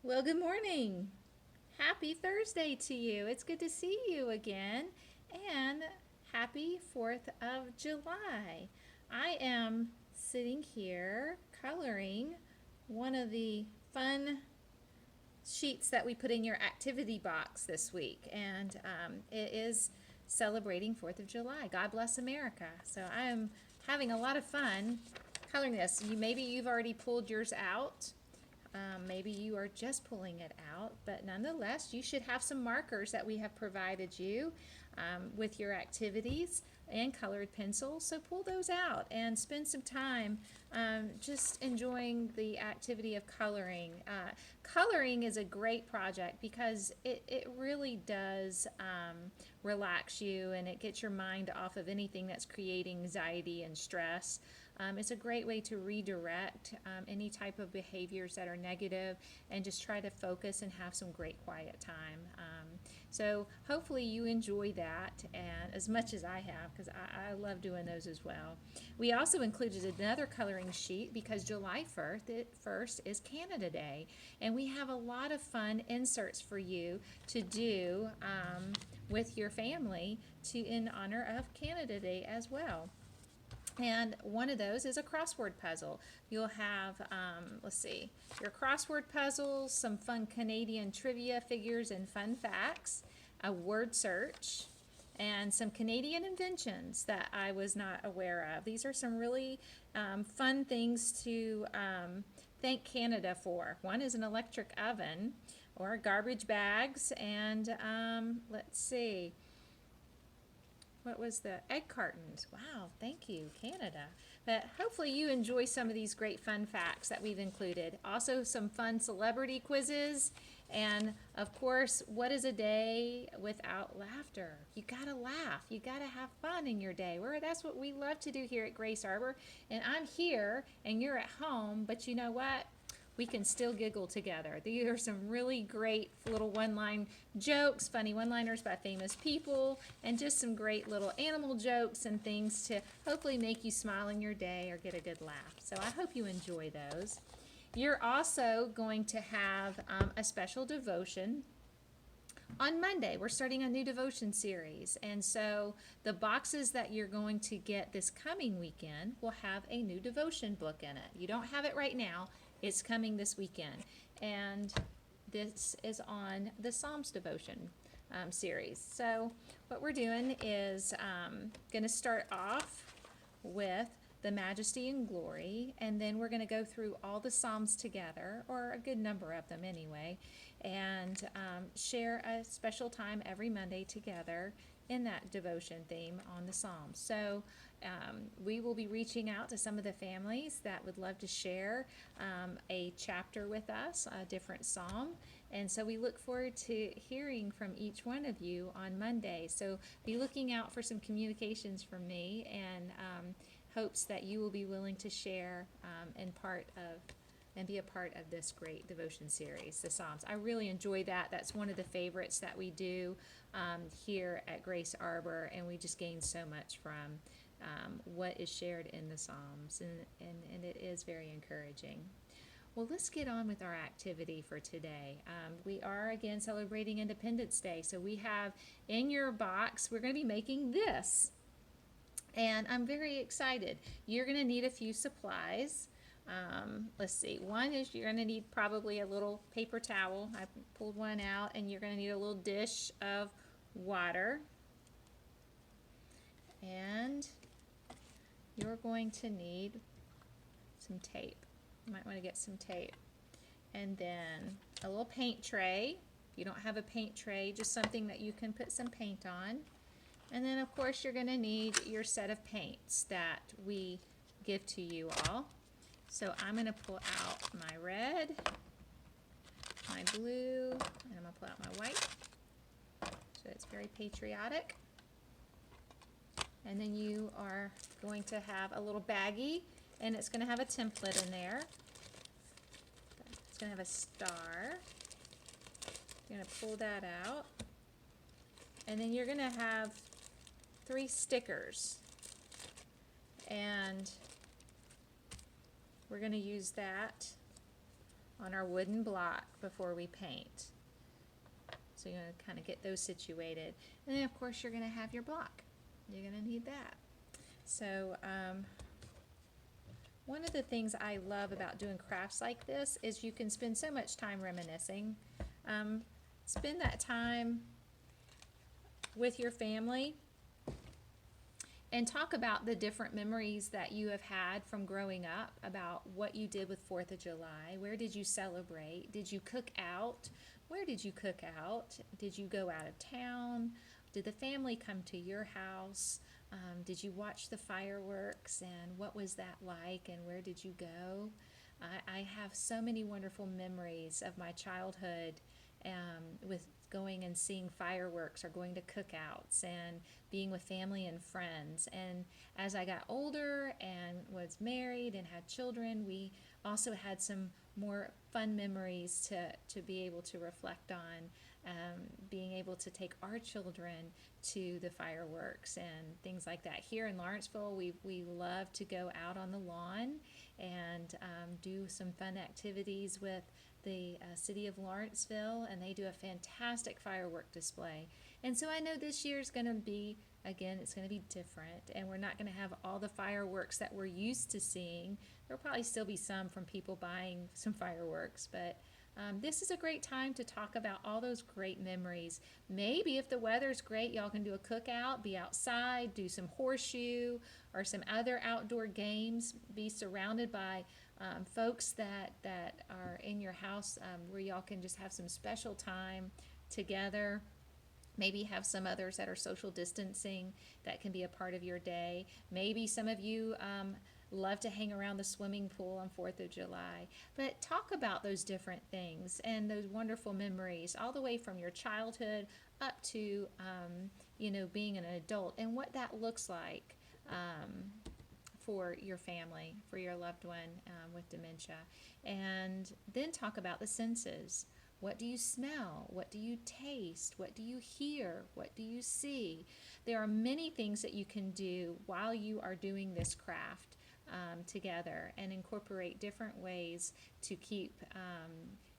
Well, good morning. Happy Thursday to you. It's good to see you again. And happy 4th of July. I am sitting here coloring one of the fun sheets that we put in your activity box this week. And it is celebrating 4th of July. God bless America. So I am having a lot of fun coloring this. Maybe you've already pulled yours out. Maybe you are just pulling it out, but nonetheless, you should have some markers that we have provided you with your activities and colored pencils. So pull those out and spend some time just enjoying the activity of coloring. Coloring is a great project because it really does relax you, and it gets your mind off of anything that's creating anxiety and stress. It's a great way to redirect any type of behaviors that are negative and just try to focus and have some great quiet time. So hopefully you enjoy that and as much as I have, because I love doing those as well. We also included another coloring sheet because July 1st is Canada Day, and we have a lot of fun inserts for you to do with your family in honor of Canada Day as well. And one of those is a crossword puzzle. You'll have, let's see, your crossword puzzles, some fun Canadian trivia figures and fun facts, a word search, and some Canadian inventions that I was not aware of. These are some really fun things to thank Canada for. One is an electric oven or garbage bags, and let's see, what was the egg cartons? Wow, thank you, Canada. But hopefully you enjoy some of these great fun facts that we've included. Also some fun celebrity quizzes. And of course, what is a day without laughter? You gotta laugh. You gotta have fun in your day. That's what we love to do here at Grace Arbor. And I'm here and you're at home, but you know what? We can still giggle together. These are some really great little one-line jokes, funny one-liners by famous people, and just some great little animal jokes and things to hopefully make you smile in your day or get a good laugh. So I hope you enjoy those. You're also going to have a special devotion on Monday. We're starting a new devotion series, and so the boxes that you're going to get this coming weekend will have a new devotion book in it. You don't have it right now. It's coming this weekend, and this is on the Psalms devotion series. So what we're doing is going to start off with the majesty and glory, and then we're going to go through all the Psalms together, or a good number of them anyway, and share a special time every Monday together in that devotion theme on the Psalms. So we will be reaching out to some of the families that would love to share a chapter with us, a different Psalm. And so we look forward to hearing from each one of you on Monday. So be looking out for some communications from me, and hopes that you will be willing to share and be a part of this great devotion series, the Psalms. I really enjoy that. That's one of the favorites that we do here at Grace Arbor, and we just gain so much from what is shared in the Psalms, and it is very encouraging. Well, let's get on with our activity for today. We are again celebrating Independence Day, so we have in your box, we're going to be making this. And I'm very excited. You're going to need a few supplies. Let's see. One is you're going to need probably a little paper towel. I pulled one out, and you're going to need a little dish of water. And you're going to need some tape. You might want to get some tape. And then a little paint tray. If you don't have a paint tray, just something that you can put some paint on. And then, of course, you're going to need your set of paints that we give to you all. So I'm going to pull out my red, my blue, and I'm going to pull out my white. So it's very patriotic. And then you are going to have a little baggie, and it's going to have a template in there. It's going to have a star. You're going to pull that out. And then you're going to have 3 stickers, and we're going to use that on our wooden block before we paint. So you're going to kind of get those situated. And then of course you're going to have your block. You're going to need that. So one of the things I love about doing crafts like this is you can spend so much time reminiscing. Spend that time with your family and talk about the different memories that you have had from growing up, about what you did with 4th of July. Where did you celebrate? Did you cook out? Where did you cook out? Did you go out of town? Did the family come to your house? Did you watch the fireworks, and what was that like, and where did you go? I have so many wonderful memories of my childhood with going and seeing fireworks or going to cookouts and being with family and friends. And as I got older and was married and had children, we also had some more fun memories to be able to reflect on, being able to take our children to the fireworks and things like that. Here in Lawrenceville, we love to go out on the lawn and do some fun activities with the city of Lawrenceville, and they do a fantastic firework display. And so I know this year is going to be, again, it's going to be different, and we're not going to have all the fireworks that we're used to seeing. There'll probably still be some from people buying some fireworks, but this is a great time to talk about all those great memories. Maybe if the weather's great, y'all can do a cookout, be outside, do some horseshoe or some other outdoor games, be surrounded by folks that are in your house, where y'all can just have some special time together. Maybe have some others that are social distancing that can be a part of your day. Maybe some of you love to hang around the swimming pool on 4th of July. But talk about those different things and those wonderful memories, all the way from your childhood up to being an adult, and what that looks like for your family, for your loved one with dementia. And then talk about the senses. What do you smell? What do you taste? What do you hear? What do you see? There are many things that you can do while you are doing this craft together, and incorporate different ways to keep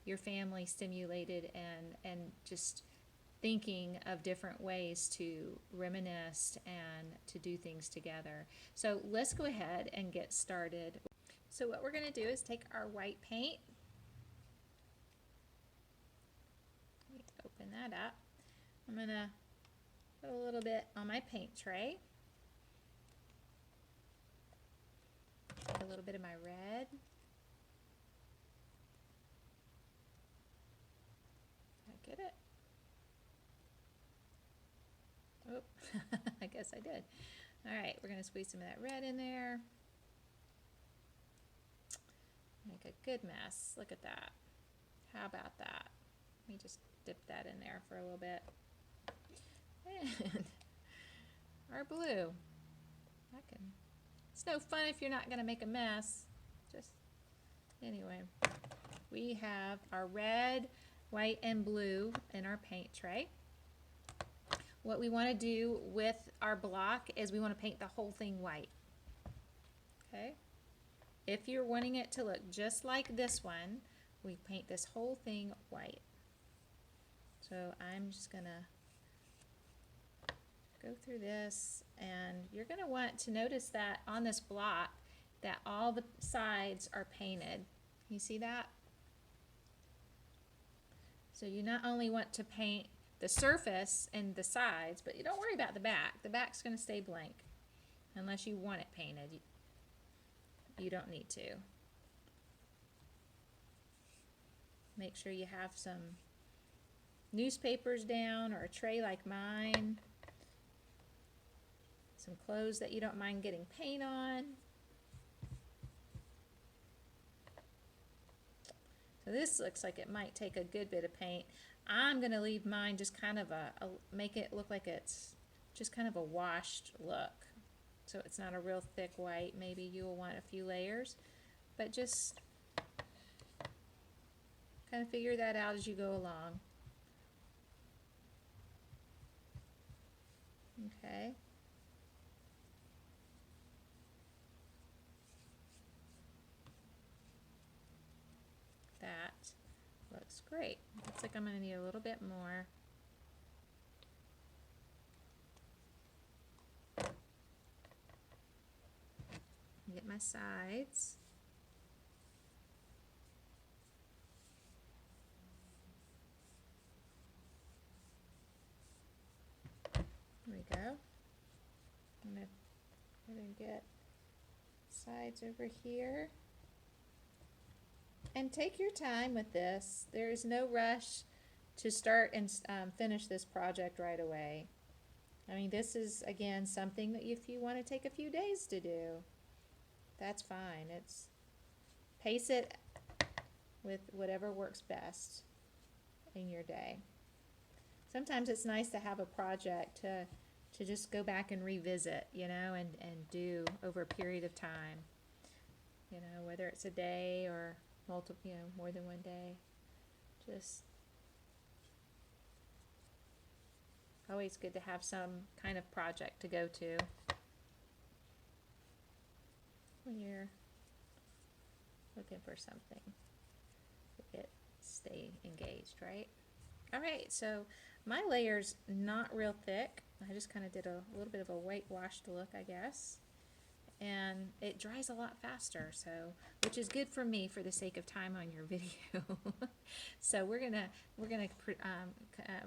your family stimulated and just thinking of different ways to reminisce and to do things together. So let's go ahead and get started. So what we're going to do is take our white paint. Let me open that up. I'm going to put a little bit on my paint tray. Take a little bit of my red. Did I get it? Oh, I guess I did. All right, we're going to squeeze some of that red in there. Make a good mess. Look at that. How about that? Let me just dip that in there for a little bit. And our blue. It's no fun if you're not going to make a mess. Anyway, we have our red, white, and blue in our paint tray. What we want to do with our block is we want to paint the whole thing white. Okay? If you're wanting it to look just like this one, we paint this whole thing white. So I'm just going to go through this, and you're going to want to notice that on this block that all the sides are painted. You see that? So you not only want to paint the surface and the sides, but you don't worry about the back. The back's going to stay blank unless you want it painted. You don't need to. Make sure you have some newspapers down, or a tray like mine. Some clothes that you don't mind getting paint on. So this looks like it might take a good bit of paint. I'm going to leave mine just kind of make it look like it's just kind of a washed look. So it's not a real thick white. Maybe you'll want a few layers, but just kind of figure that out as you go along. Okay. That. Looks great. Looks like I'm going to need a little bit more. Get my sides. There we go. I'm going to go ahead and get sides over here. And take your time with this. There is no rush to start and finish this project right away. I mean, this is, again, something that if you want to take a few days to do, that's fine. Pace it with whatever works best in your day. Sometimes it's nice to have a project to just go back and revisit, and do over a period of time. Whether it's a day or multiple, more than one day. Just always good to have some kind of project to go to when you're looking for something to stay engaged, right? All right, so my layer's not real thick. I just kind of did a little bit of a whitewashed look, I guess. And it dries a lot faster, so which is good for me for the sake of time on your video. So we're gonna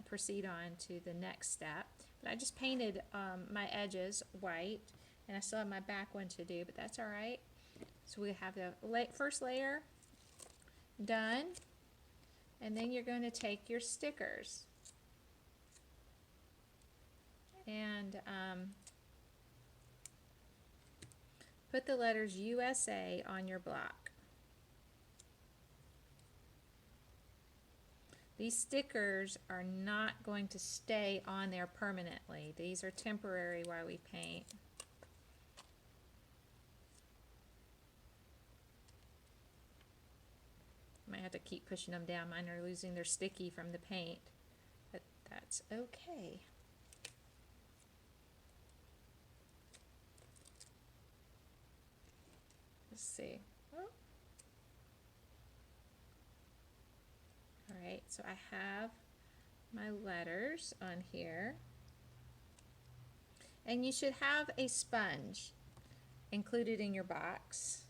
proceed on to the next step. But I just painted my edges white, and I still have my back one to do, but that's all right. So we have the first layer done, and then you're going to take your stickers and put the letters USA on your block. These stickers are not going to stay on there permanently. These are temporary while we paint. Might have to keep pushing them down. Mine are losing their sticky from the paint, but that's okay. Let's see. Oh. All right, so I have my letters on here. And you should have a sponge included in your box.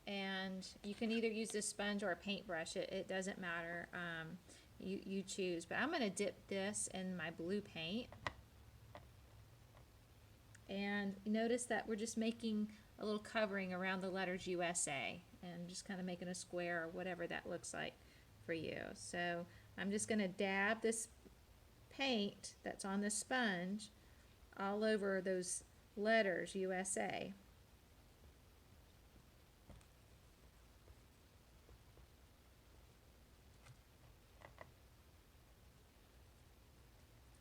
And you can either use this sponge or a paintbrush. It doesn't matter. You choose. But I'm going to dip this in my blue paint. And notice that we're just making a little covering around the letters USA and just kind of making a square or whatever that looks like for you. So I'm just going to dab this paint that's on the sponge all over those letters USA.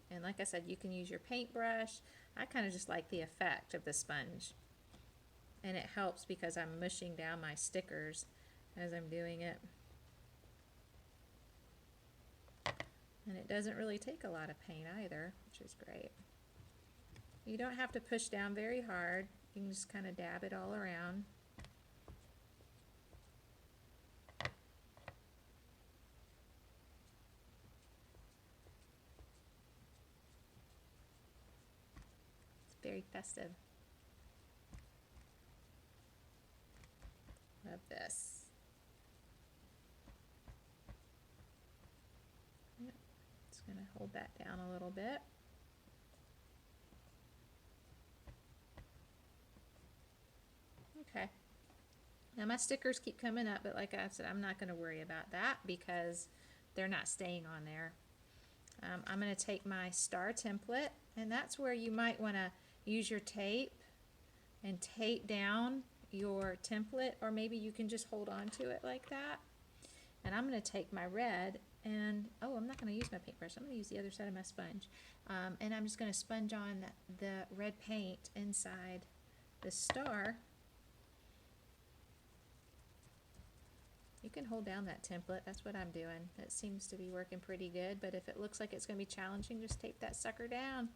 And like I said, you can use your paintbrush. I kind of just like the effect of the sponge. And it helps because I'm mushing down my stickers as I'm doing it. And it doesn't really take a lot of paint either, which is great. You don't have to push down very hard. You can just kind of dab it all around. It's very festive. Love this. Yep. Just going to hold that down a little bit. Okay. Now my stickers keep coming up, but like I said, I'm not going to worry about that because they're not staying on there. I'm going to take my star template, and that's where you might want to use your tape and tape down your template, or maybe you can just hold on to it like that. And I'm going to take my red and, oh, I'm not going to use my paintbrush. I'm going to use the other side of my sponge. And I'm just going to sponge on the red paint inside the star. You can hold down that template. That's what I'm doing. It seems to be working pretty good, but if it looks like it's going to be challenging, just tape that sucker down.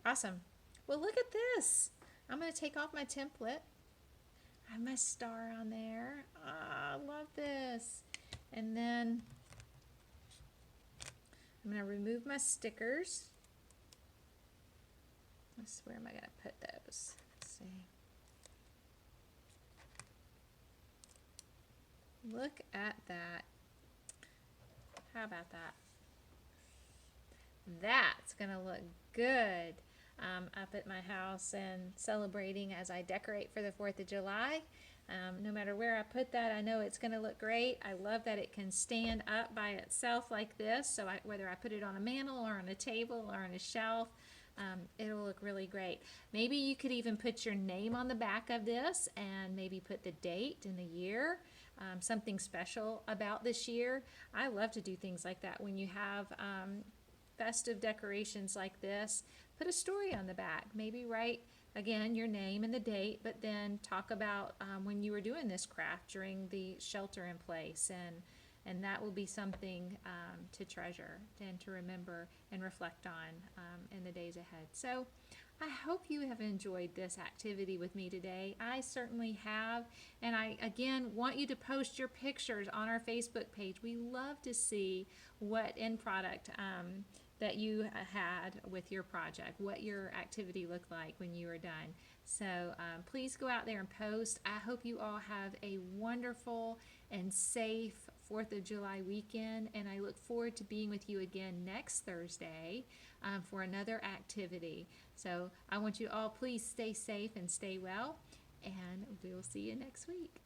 Awesome. Well, look at this. I'm going to take off my template. I have my star on there. Ah, I love this. And then I'm going to remove my stickers. Where am I going to put those? Let's see. Look at that. How about that? That's going to look good up at my house and celebrating as I decorate for the 4th of July. No matter where I put that, I know it's going to look great. I love that it can stand up by itself like this. So whether I put it on a mantle or on a table or on a shelf, it'll look really great. Maybe you could even put your name on the back of this and maybe put the date and the year, something special about this year. I love to do things like that. When you have festive decorations like this, put a story on the back. Maybe write, again, your name and the date, but then talk about when you were doing this craft during the shelter in place, and that will be something to treasure and to remember and reflect on in the days ahead. So I hope you have enjoyed this activity with me today. I certainly have, and I again want you to post your pictures on our Facebook page. We love to see what end product that you had with your project, what your activity looked like when you were done. So please go out there and post. I hope you all have a wonderful and safe 4th of July weekend, and I look forward to being with you again next Thursday for another activity. So I want you all, please stay safe and stay well, and we will see you next week.